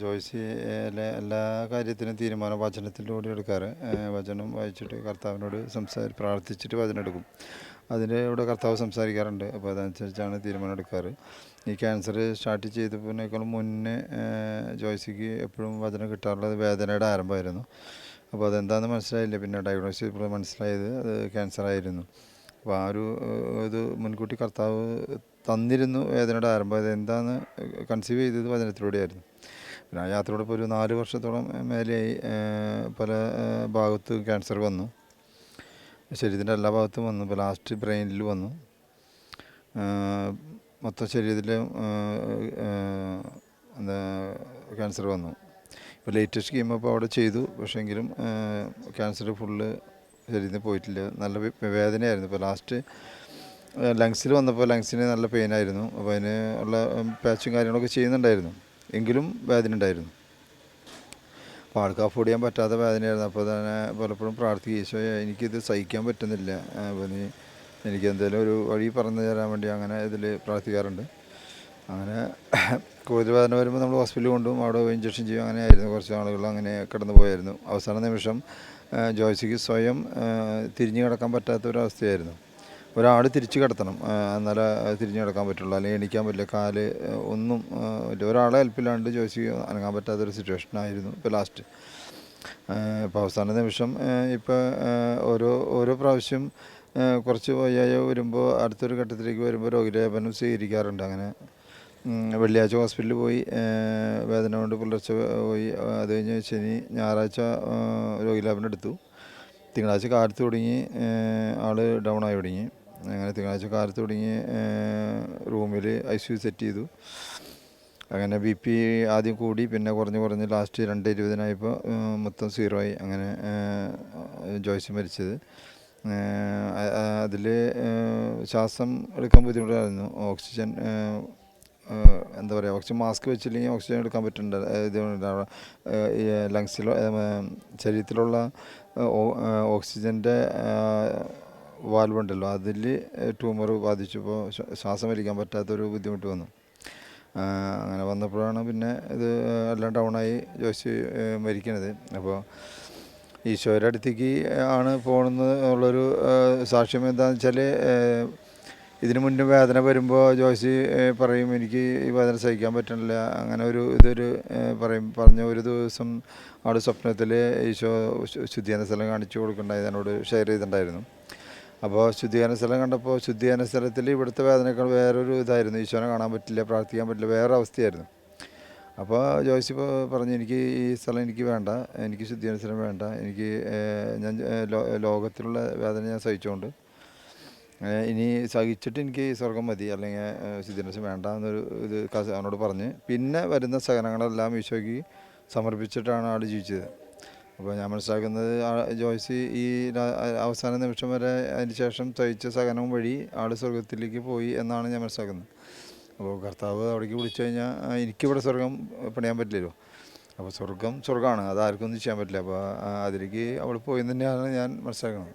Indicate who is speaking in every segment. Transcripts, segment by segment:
Speaker 1: ജോയ്സി എല്ലാ കാര്യത്തിനും തീരുമാനം വചനത്തിലൂടെ എടുക്കാറ്. വചനം വായിച്ചിട്ട് കർത്താവിനോട് പ്രാർത്ഥിച്ചിട്ട് വചനം എടുക്കും. അതിൻ്റെ ഇവിടെ കർത്താവ് സംസാരിക്കാറുണ്ട്. അപ്പോൾ അതനുസരിച്ചാണ് തീരുമാനം എടുക്കാറ്. ഈ ക്യാൻസർ സ്റ്റാർട്ട് ചെയ്തതിനേക്കാളും മുന്നേ ജോയ്സിക്ക് എപ്പോഴും വചനം കിട്ടാറുള്ളത് വേദനയുടെ ആരംഭമായിരുന്നു. അപ്പോൾ അതെന്താണെന്ന് മനസ്സിലായില്ല. പിന്നെ ഡയഗ്നോസ് ചെയ്തപ്പോൾ മനസ്സിലായത് അത് ക്യാൻസറായിരുന്നു. അപ്പോൾ ആ ഒരു ഇത് മുൻകൂട്ടി കർത്താവ് തന്നിരുന്നു. വേദനയുടെ ആരംഭം അതെന്താണെന്ന് കൺസീവ് ചെയ്തത് വചനത്തിലൂടെയായിരുന്നു. പിന്നെ ആ യാത്രയോടെ ഇപ്പോൾ ഒരു 4 വർഷത്തോളം മേലെയായി. പല ഭാഗത്തും ക്യാൻസർ വന്നു. ശരീരത്തിൻ്റെ എല്ലാ ഭാഗത്തും വന്നു. ഇപ്പോൾ ലാസ്റ്റ് ബ്രെയിനിൽ വന്നു. മൊത്തം ശരീരത്തിൽ ക്യാൻസർ വന്നു. ഇപ്പോൾ ലേറ്റസ്റ്റ് കീമോ ഇപ്പോൾ അവിടെ ചെയ്തു. പക്ഷേ എങ്കിലും ക്യാൻസർ ഫുള്ള് ശരീരത്തിൽ പോയിട്ടില്ല. നല്ല വേദനയായിരുന്നു. ഇപ്പോൾ ലാസ്റ്റ് ലങ്സിൽ വന്നപ്പോൾ ലങ്സിന് നല്ല പെയിനായിരുന്നു. അപ്പോൾ അതിന് ഉള്ള പാച്ചും കാര്യങ്ങളൊക്കെ ചെയ്യുന്നുണ്ടായിരുന്നു. എങ്കിലും വേദന ഉണ്ടായിരുന്നു. അപ്പോൾ ആൾക്ക് അഫോർഡ് ചെയ്യാൻ പറ്റാത്ത വേദനയായിരുന്നു. അപ്പോൾ തന്നെ പലപ്പോഴും പ്രാർത്ഥിക്കും, ഈശോയെ എനിക്കിത് സഹിക്കാൻ പറ്റുന്നില്ല, അപ്പോൾ നീ എനിക്ക് എന്തെങ്കിലും ഒരു വഴി പറഞ്ഞു തരാൻ വേണ്ടി അങ്ങനെ ഇതിൽ പ്രാർത്ഥിക്കാറുണ്ട്. അങ്ങനെ കൂടുതൽ വേദന വരുമ്പോൾ നമ്മൾ ഹോസ്പിറ്റലിൽ കൊണ്ടുപോകും. അവിടെ ഇഞ്ചക്ഷൻ ചെയ്യും. അങ്ങനെ ആയിരുന്നു. കുറച്ച് ആളുകൾ അങ്ങനെ കടന്നു പോയായിരുന്നു. അവസാന നിമിഷം ജോയ്സിക്ക് സ്വയം തിരിഞ്ഞു കിടക്കാൻ പറ്റാത്തൊരവസ്ഥയായിരുന്നു. ഒരാൾ തിരിച്ച് കിടത്തണം, എന്നാലേ തിരിഞ്ഞ് കിടക്കാൻ പറ്റുള്ളൂ, അല്ലെങ്കിൽ എണീക്കാൻ പറ്റില്ല. കാല് ഒന്നും ഒരാളെ ഹെൽപ്പില്ലാണ്ട് ജോയ്സി അനങ്ങാൻ പറ്റാത്തൊരു സിറ്റുവേഷനായിരുന്നു ഇപ്പോൾ ലാസ്റ്റ്. ഇപ്പോൾ അവസാന നിമിഷം ഇപ്പോൾ ഓരോ പ്രാവശ്യം കുറച്ച് വയ്യായോ വരുമ്പോൾ അടുത്തൊരു ഘട്ടത്തിലേക്ക് വരുമ്പോൾ രോഗിലേപനം സ്വീകരിക്കാറുണ്ട്. അങ്ങനെ വെള്ളിയാഴ്ച ഹോസ്പിറ്റലിൽ പോയി, വേദന കൊണ്ട് പുലർച്ചെ പോയി. അത് കഴിഞ്ഞ് ഞായറാഴ്ച രോഗിലേപനം എടുത്തു. തിങ്കളാഴ്ച കാലത്ത് തുടങ്ങി ആൾ ഡൗൺ ആയി തുടങ്ങി. അങ്ങനെ തിങ്കളാഴ്ച കാലത്ത് തുടങ്ങി റൂമിൽ ICU സെറ്റ് ചെയ്തു. അങ്ങനെ BP ആദ്യം കൂടി, പിന്നെ കുറഞ്ഞ് ലാസ്റ്റ് 2:20 മൊത്തം 0 ആയി. അങ്ങനെ ജോയ്സി മരിച്ചത്. അതിൽ ശ്വാസം എടുക്കാൻ ബുദ്ധിമുട്ടായിരുന്നു. ഓക്സിജൻ എന്താ പറയുക, ഓക്സിജൻ മാസ്ക് വെച്ചില്ലെങ്കിൽ ഓക്സിജൻ എടുക്കാൻ പറ്റുന്നുണ്ട്. ലങ്സിലോ ശരീരത്തിലുള്ള ഓക്സിജൻ്റെ വാൽവുണ്ടല്ലോ, അതിൽ ട്യൂമർ ബാധിച്ചപ്പോൾ ശ്വാസം വലിക്കാൻ പറ്റാത്തൊരു ബുദ്ധിമുട്ട് വന്നു. അങ്ങനെ വന്നപ്പോഴാണ് പിന്നെ ഇത് എല്ലാം ഡൗണായി ജോയ്സി മരിക്കണത്. അപ്പോൾ ഈശോയുടെ അടുത്തേക്ക് ആണ് പോകുന്നത് ഉള്ളൊരു സാക്ഷ്യം എന്താണെന്ന് വെച്ചാൽ, ഇതിനു മുന്നേ വേദന വരുമ്പോൾ ജോയ്സി പറയും, എനിക്ക് ഈ വേദന സഹിക്കാൻ പറ്റണില്ല. അങ്ങനെ പറഞ്ഞ ഒരു ദിവസം ആൾ സ്വപ്നത്തിൽ ഈശോ ശുദ്ധീകരണ സ്ഥലം കാണിച്ചു കൊടുക്കണ്ടായി, എന്നോട് ഷെയർ ചെയ്തിട്ടുണ്ടായിരുന്നു. അപ്പോൾ ശുദ്ധീകരണ സ്ഥലം കണ്ടപ്പോൾ ശുദ്ധീകരണ സ്ഥലത്തിൽ ഇവിടുത്തെ വേദനകൾ വേറൊരു ഇതായിരുന്നു. ഈശോനെ കാണാൻ പറ്റില്ല, പ്രാർത്ഥിക്കാൻ പറ്റില്ല, വേറെ അവസ്ഥയായിരുന്നു. അപ്പോൾ ജോയ്സി പറഞ്ഞു, എനിക്ക് ഈ സ്ഥലം എനിക്ക് വേണ്ട, എനിക്ക് ശുദ്ധീകരണ സ്ഥലം വേണ്ട, ഞാൻ ലോകത്തിലുള്ള വേദന ഞാൻ സഹിച്ചുകൊണ്ട് ഇനി സഹിച്ചിട്ട് എനിക്ക് സ്വർഗം മതി, അല്ലെങ്കിൽ ശുദ്ധീകരണം വേണ്ട എന്നൊരു ഇത് അവനോട് പറഞ്ഞ് പിന്നെ വരുന്ന സഹനങ്ങളെല്ലാം ഈശോയ്ക്ക് സമർപ്പിച്ചിട്ടാണ് ആൾ ജീവിച്ചത്. അപ്പോൾ ഞാൻ മനസ്സിലാക്കുന്നത്, ജോയ്സി ഈ അവസാന നിമിഷം വരെ അതിന് ശേഷം സഹിച്ച സഹനം വഴി ആൾ സ്വർഗത്തിലേക്ക് പോയി എന്നാണ് ഞാൻ മനസ്സിലാക്കുന്നത്. അപ്പോൾ കർത്താവ് അവിടേക്ക് വിളിച്ചു കഴിഞ്ഞാൽ എനിക്കിവിടെ സ്വർഗം പണിയാൻ പറ്റില്ലല്ലോ. അപ്പോൾ സ്വർഗ്ഗമാണ്, അതാർക്കും ഒന്നും ചെയ്യാൻ പറ്റില്ല. അപ്പോൾ അതിലേക്ക് അവൾ പോയി തന്നെയാണ് ഞാൻ മനസ്സിലാക്കുന്നത്.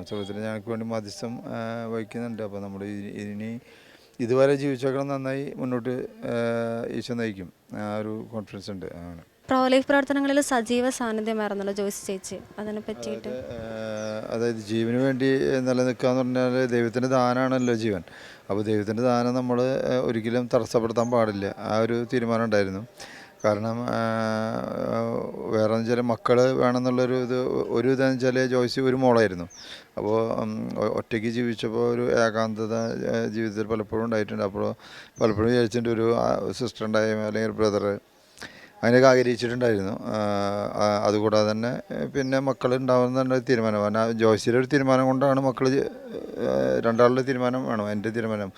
Speaker 1: സ്വർഗത്തിൽ ഞങ്ങൾക്ക് വേണ്ടി മധ്യസ്ഥം വഹിക്കുന്നുണ്ട്. അപ്പോൾ നമ്മൾ ഇതുവരെ ജീവിച്ചേക്കണം, നന്നായി മുന്നോട്ട് ഈശോ നയിക്കും, ആ ഒരു കോൺഫിഡൻസ് ഉണ്ട്. അങ്ങനെ
Speaker 2: പ്രോ ലൈഫ് പ്രവർത്തനങ്ങളിൽ സജീവ സാന്നിധ്യമായിരുന്നല്ലോ ജോയ്സി ചേച്ചി, അതിനെ പറ്റിയിട്ട്.
Speaker 1: അതായത് ജീവന് വേണ്ടി നിലനിൽക്കുക എന്ന് പറഞ്ഞാൽ ദൈവത്തിൻ്റെ ദാനമാണല്ലോ ജീവൻ. അപ്പോൾ ദൈവത്തിൻ്റെ ദാനം നമ്മൾ ഒരിക്കലും തടസ്സപ്പെടുത്താൻ പാടില്ല. ആ ഒരു തീരുമാനം ഉണ്ടായിരുന്നു. കാരണം വേറെ എന്ന് വെച്ചാൽ മക്കൾ വേണമെന്നുള്ളൊരു ഇതെന്ന് വെച്ചാൽ ജോയ്സി ഒരു മോളായിരുന്നു. അപ്പോൾ ഒറ്റയ്ക്ക് ജീവിച്ചപ്പോൾ ഒരു ഏകാന്തത ജീവിതത്തിൽ പലപ്പോഴും ഉണ്ടായിട്ടുണ്ട്. അപ്പോൾ പലപ്പോഴും വിചാരിച്ചിട്ടുണ്ട് ഒരു സിസ്റ്റർ ഉണ്ടായ, അല്ലെങ്കിൽ ഒരു ബ്രദർ, അതിനൊക്കെ ആഗ്രഹിച്ചിട്ടുണ്ടായിരുന്നു. അതുകൂടാതെ തന്നെ പിന്നെ മക്കൾ ഉണ്ടാവുന്ന തീരുമാനം, കാരണം ജോയ്സിയുടെ ഒരു തീരുമാനം കൊണ്ടാണ് മക്കൾ, രണ്ടാളുടെ തീരുമാനം വേണം, എൻ്റെ തീരുമാനം,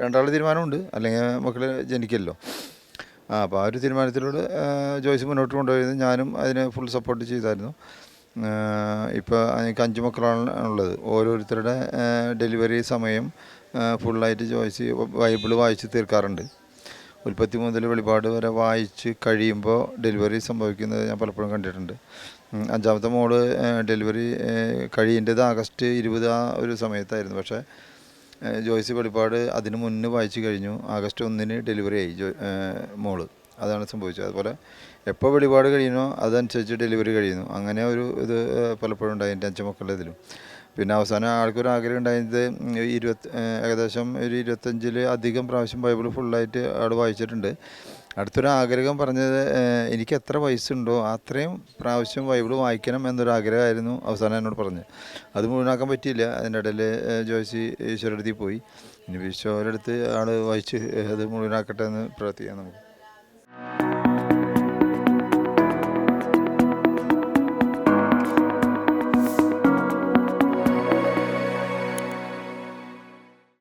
Speaker 1: രണ്ടാളുടെ തീരുമാനമുണ്ട്, അല്ലെങ്കിൽ മക്കൾ ജനിക്കല്ലോ. അപ്പോൾ ആ ഒരു തീരുമാനത്തിലൂടെ ജോയ്സി മുന്നോട്ട് കൊണ്ടുപോയത്, ഞാനും അതിന് ഫുൾ സപ്പോർട്ട് ചെയ്തായിരുന്നു. ഇപ്പോൾ എനിക്ക് 5 മക്കളാണ് ഉള്ളത്. ഓരോരുത്തരുടെ ഡെലിവറി സമയം ഫുള്ളായിട്ട് ജോയ്സി ബൈബിൾ വായിച്ച് തീർക്കാറുണ്ട്. ഉൽപ്പത്തി മുതൽ വെളിപാട് വരെ വായിച്ച് കഴിയുമ്പോൾ ഡെലിവറി സംഭവിക്കുന്നത് ഞാൻ പലപ്പോഴും കണ്ടിട്ടുണ്ട്. 5ാമത്തെ മോള് ഡെലിവറി കഴിയേണ്ടത് ആഗസ്റ്റ് 20 ആ ഒരു സമയത്തായിരുന്നു. പക്ഷേ ജോയ്സി വെളിപ്പാട് അതിന് മുന്നേ വായിച്ചു കഴിഞ്ഞു. ആഗസ്റ്റ് 1 ഡെലിവറി ആയി മോള്. അതാണ് സംഭവിച്ചത്. അതുപോലെ എപ്പോൾ വെളിപാട് കഴിയുന്നോ അതനുസരിച്ച് ഡെലിവറി കഴിയുന്നു. അങ്ങനെ ഒരു ഇത് പലപ്പോഴും ഉണ്ടായി എൻ്റെ 5 മക്കളുടെ ഇതിലും. പിന്നെ അവസാനം ആൾക്കൊരു ആഗ്രഹം ഉണ്ടായത് ഏകദേശം ഒരു 25 അധികം പ്രാവശ്യം ബൈബിൾ ഫുള്ളായിട്ട് ആൾ വായിച്ചിട്ടുണ്ട്. അടുത്തൊരു ആഗ്രഹം പറഞ്ഞത് എനിക്ക് എത്ര വയസ്സുണ്ടോ അത്രയും പ്രാവശ്യം ബൈബിൾ വായിക്കണം എന്നൊരാഗ്രഹമായിരുന്നു അവസാനം എന്നോട് പറഞ്ഞത്. അത് മുഴുവനാക്കാൻ പറ്റിയില്ല. അതിൻ്റെ ഇടയിൽ ജോയ്സി ഈശ്വരടുത്ത് പോയി. ഇനി ഈശ്വരടുത്ത് ആൾ വായിച്ച് അത് മുഴുവനാക്കട്ടെ എന്ന് പ്രാർത്ഥിക്കാം നമുക്ക്.